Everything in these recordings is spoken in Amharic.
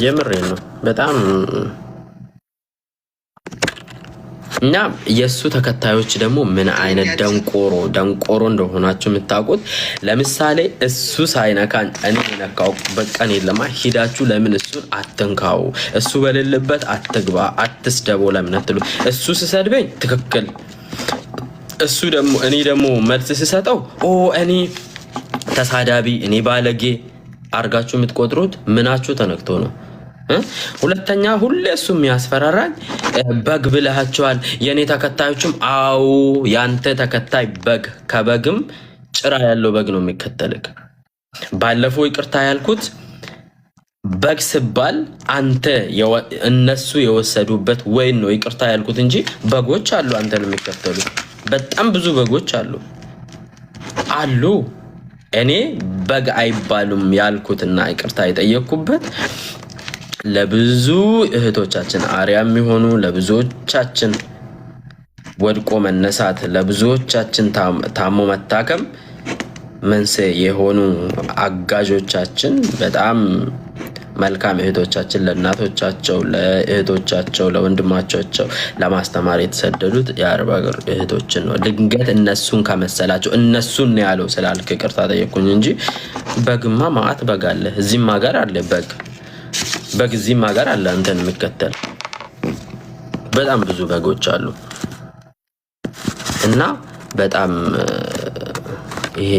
የምሬን ነው በጣም እና የሱ ተከታዮች ደግሞ ምን አይነት ደንቆሮ እንደሆናችሁ የምታውቁት ለምሳሌ እሱ ሳይነካን እኔ ነካው በቀን የለማ ሂዳችሁ ለምን እሱን አትንካው እሱ በሌለበት አትግባ አትስደቦ ለምን አትሉ እሱ ሲሰድበኝ ትክክል እሱ ደግሞ እኔ ደግሞ መልስ ሲሰጠው እኔ ተሳዳቢ እኔ ባለጌ አርጋችሁ የምትቆጥሩት ምናችሁ ተነክቶ ነው ሁለተኛ ሁሌ እሱ የሚያስፈራራኝ በግ ብለሃቸዋል የኔ ተከታዮችም አው ያንተ ተከታይ በግ ከበግም ጭራ ያለው በግ ነው የሚከተልክ ባለፈው ይቅርታ ያልኩት በግ ሲባል አንተ እነሱ የወሰዱበት ወይን ነው ይቅርታ ያልኩት እንጂ በጎች አሉ አንተን የሚከተሉ በጣም ብዙ በጎች አሉ እኔ በግ አይባሉም ያልኩትና ይቅርታ የጠየቅኩበት ለብዙ እህቶቻችን አርያም የሚሆኑ ለብዙዎቻችን ወድቆ መነሳት ለብዙዎቻችን ታሞ መታከም መንስኤ የሆኑ አጋዦቻችን በጣም መልካም እህቶቻችን ለእናቶቻቸው ለእህቶቻቸው ለወንድማቾቻቸው ለማስተማር የተሰደዱት የአረብ ሀገር እህቶችን ነው ድንገት እነሱን ከመሰላቸው እነሱን ያለው ስላልክ ይቅርታ ጠየቅኩኝ እንጂ በግማ ማአት በግ አለ እዚህም ሀገር አለ በግዚህም ሀገር አለ አንተን የሚከተል በጣም ብዙ በጎች አሉ እና በጣም ይሄ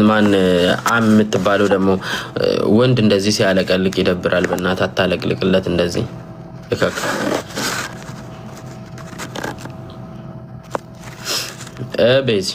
ማን የምትባለው ደግሞ ወንድ እንደዚህ ሲያለቀልቅ ይደብራል በእናትህ አታለቅልቅለት እንደዚህ እከክ ቤዚ